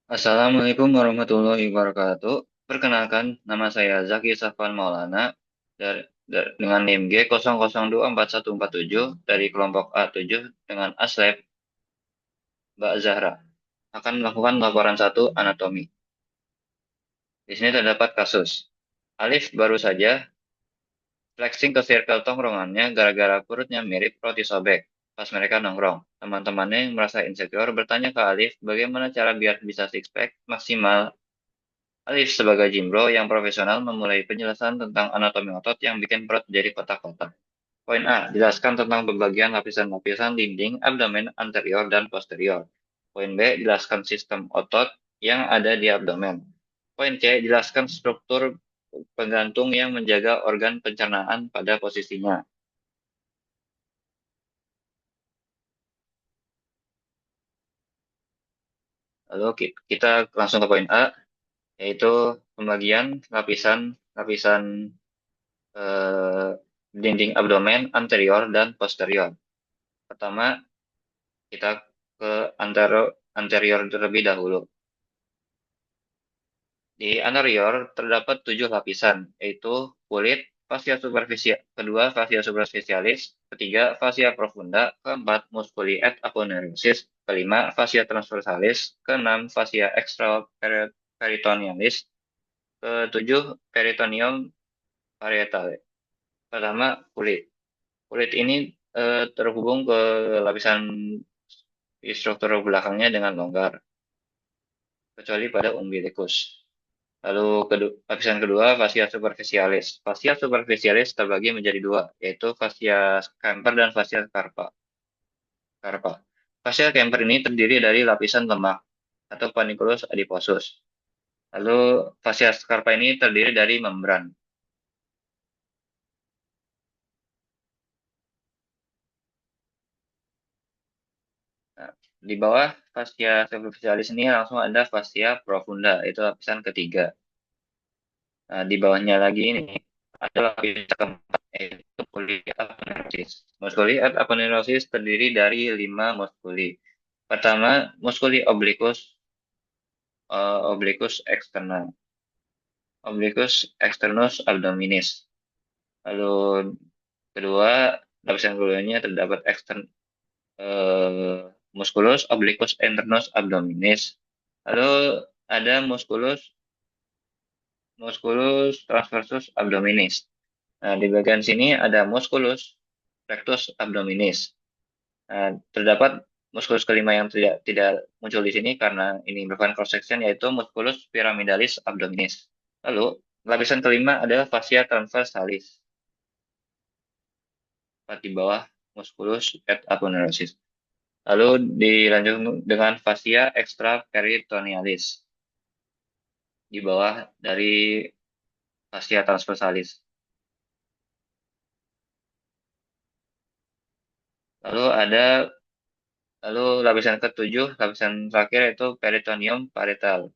Assalamualaikum warahmatullahi wabarakatuh. Perkenalkan, nama saya Zaki Safwan Maulana dengan NIM G00244147 dari kelompok A7 dengan ASLab Mbak Zahra. Akan melakukan laporan satu anatomi. Di sini terdapat kasus. Alif baru saja flexing ke circle tongkrongannya gara-gara perutnya mirip roti sobek. Pas mereka nongkrong, teman-temannya yang merasa insecure bertanya ke Alif bagaimana cara biar bisa six pack maksimal. Alif sebagai Jimbro yang profesional memulai penjelasan tentang anatomi otot yang bikin perut jadi kotak-kotak. Poin A, jelaskan tentang pembagian lapisan-lapisan dinding abdomen anterior dan posterior. Poin B, jelaskan sistem otot yang ada di abdomen. Poin C, jelaskan struktur penggantung yang menjaga organ pencernaan pada posisinya. Lalu kita langsung ke poin A, yaitu pembagian lapisan lapisan eh, dinding abdomen anterior dan posterior. Pertama, kita ke anterior terlebih dahulu. Di anterior terdapat 7 lapisan, yaitu kulit, fascia superficial, kedua fascia superficialis, ketiga fascia profunda, keempat musculi et aponeurosis, kelima fascia transversalis, keenam fascia extraperitonealis, ketujuh peritoneum parietale. Pertama, kulit. Kulit ini terhubung ke lapisan di struktur belakangnya dengan longgar, kecuali pada umbilicus. Lalu lapisan kedua, fascia superficialis. Fascia superficialis terbagi menjadi dua, yaitu fascia Kemper dan fascia carpa. Fascia Kemper ini terdiri dari lapisan lemak atau panniculus adiposus. Lalu fascia carpa ini terdiri dari membran. Nah, di bawah fascia superficialis ini langsung ada fascia profunda, itu lapisan ketiga. Nah, di bawahnya lagi ini ada lapisan keempat, yaitu muskuli aponeurosis. Muskuli aponeurosis terdiri dari 5 muskuli. Pertama, muskuli obliquus externus abdominis. Lalu kedua, lapisan keduanya terdapat eh, musculus obliquus internus abdominis. Lalu ada musculus transversus abdominis. Nah, di bagian sini ada musculus rectus abdominis. Nah, terdapat muskulus kelima yang tidak tidak muncul di sini karena ini merupakan cross section, yaitu musculus pyramidalis abdominis. Lalu lapisan kelima adalah fascia transversalis, tepat di bawah musculus et aponeurosis. Lalu dilanjut dengan fascia extraperitonealis di bawah dari fascia transversalis. Lalu ada lalu lapisan ketujuh, lapisan terakhir itu peritoneum parietal.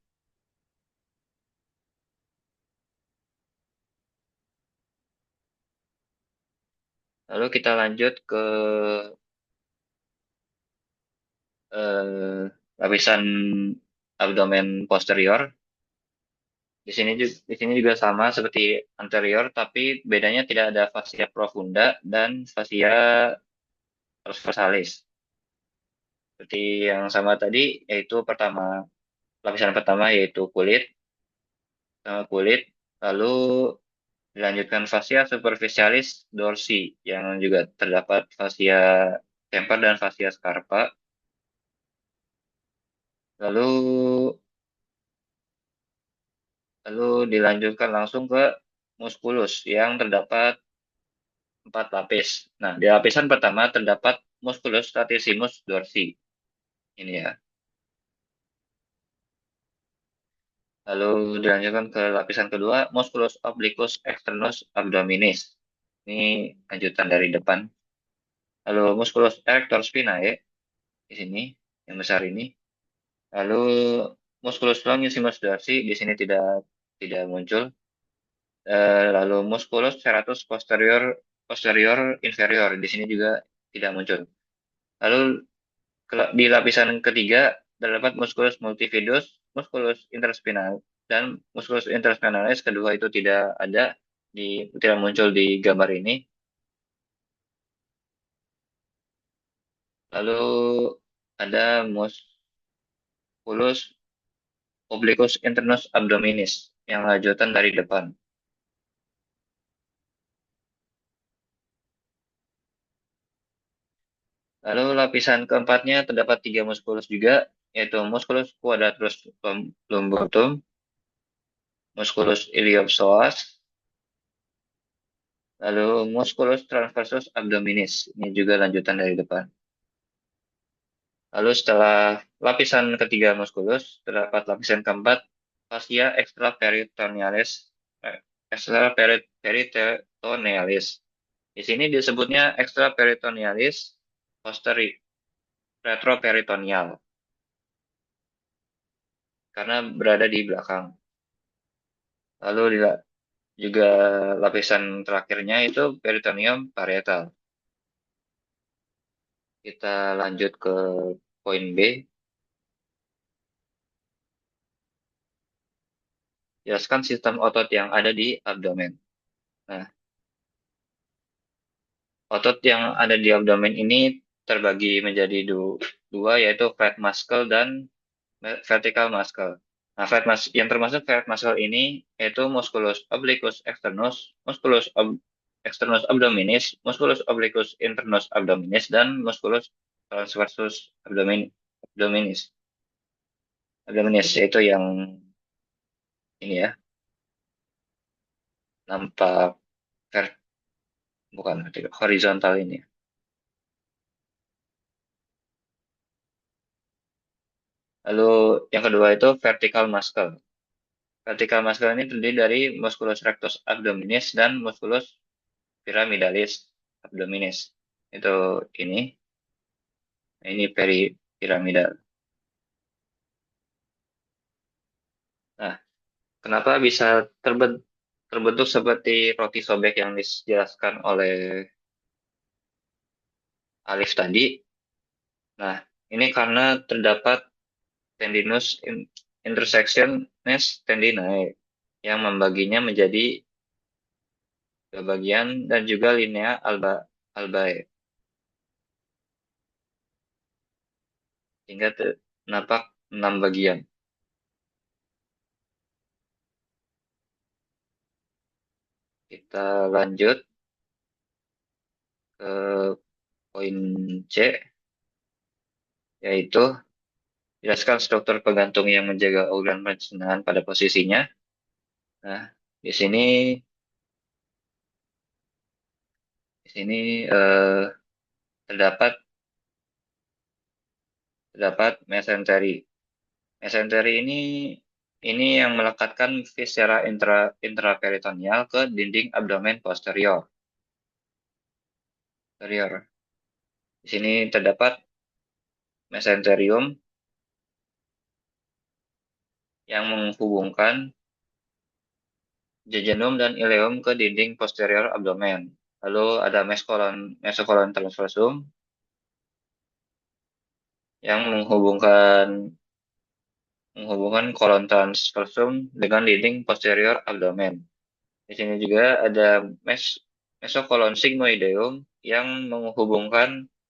Lalu kita lanjut ke lapisan abdomen posterior. Di sini juga sama seperti anterior, tapi bedanya tidak ada fascia profunda dan fascia transversalis. Seperti yang sama tadi, yaitu lapisan pertama yaitu kulit, lalu dilanjutkan fascia superficialis dorsi yang juga terdapat fascia temper dan fascia scarpa. Lalu lalu dilanjutkan langsung ke musculus yang terdapat 4 lapis. Nah, di lapisan pertama terdapat musculus latissimus dorsi. Ini ya. Lalu dilanjutkan ke lapisan kedua, musculus obliquus externus abdominis. Ini lanjutan dari depan. Lalu musculus erector spinae di sini, yang besar ini. Lalu musculus longissimus dorsi di sini tidak tidak muncul. Lalu musculus serratus posterior posterior inferior di sini juga tidak muncul. Lalu di lapisan ketiga terdapat musculus multifidus musculus interspinalis dan musculus interspinalis kedua itu tidak ada tidak muncul di gambar ini. Lalu ada musculus obliquus internus abdominis yang lanjutan dari depan. Lalu lapisan keempatnya terdapat tiga muskulus juga, yaitu musculus quadratus lumbotum, musculus iliopsoas, lalu musculus transversus abdominis. Ini juga lanjutan dari depan. Lalu setelah lapisan ketiga muskulus, terdapat lapisan keempat, fascia extraperitonealis, extraperitonealis. Di sini disebutnya extraperitonealis retroperitoneal karena berada di belakang. Lalu juga lapisan terakhirnya itu peritoneum parietal. Kita lanjut ke poin B. Jelaskan sistem otot yang ada di abdomen. Nah, otot yang ada di abdomen ini terbagi menjadi dua, yaitu flat muscle dan vertical muscle. Nah, yang termasuk flat muscle ini yaitu musculus obliquus externus, musculus externus abdominis, musculus obliquus internus abdominis, dan musculus transversus abdominis. Abdominis yaitu yang ini ya, nampak ver, bukan horizontal ini. Lalu yang kedua itu vertical muscle. Vertical muscle ini terdiri dari musculus rectus abdominis dan musculus pyramidalis abdominis. Itu ini piramidal. Nah, kenapa bisa terbentuk seperti roti sobek yang dijelaskan oleh Alif tadi? Nah, ini karena terdapat tendinus intersectiones tendinae yang membaginya menjadi dua bagian dan juga linea albae hingga nampak 6 bagian. Kita lanjut ke poin C, yaitu jelaskan struktur pegantung yang menjaga organ pencernaan pada posisinya. Nah, di sini eh, terdapat mesenteri. Mesenteri ini yang melekatkan viscera intraperitoneal ke dinding abdomen posterior. Di sini terdapat mesenterium yang menghubungkan jejunum dan ileum ke dinding posterior abdomen. Lalu ada mesokolon transversum yang menghubungkan kolon transversum dengan dinding posterior abdomen. Di sini juga ada mesokolon sigmoideum yang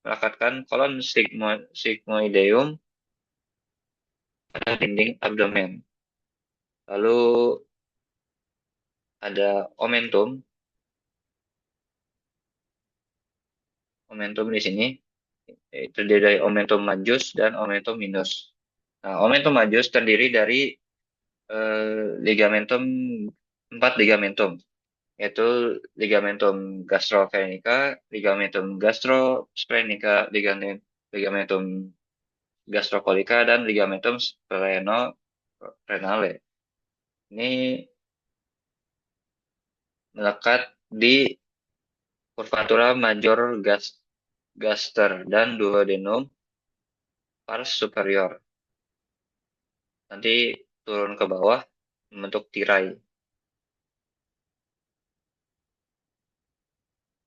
melekatkan kolon sigmoideum pada dinding abdomen. Lalu ada omentum di sini terdiri dari omentum majus dan omentum minus. Nah, omentum majus terdiri dari ligamentum 4 ligamentum, yaitu ligamentum gastrophenica, ligamentum gastrosplenica, ligamentum gastrocolica, dan ligamentum splenorenale. Ini melekat di curvatura major gaster dan duodenum pars superior. Nanti turun ke bawah membentuk tirai.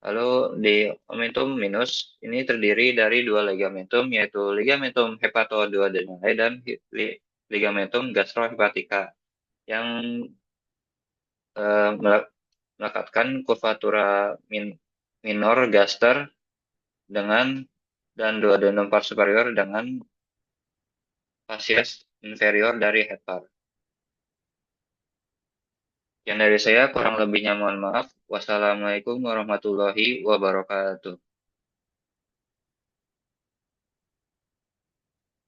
Lalu di omentum minus ini terdiri dari dua ligamentum, yaitu ligamentum hepatoduodenale dan ligamentum gastrohepatica yang melekatkan kurvatura minor gaster dengan dan duodenum part superior dengan facies inferior dari hepat. Yang dari saya kurang lebihnya mohon maaf. Wassalamualaikum warahmatullahi wabarakatuh.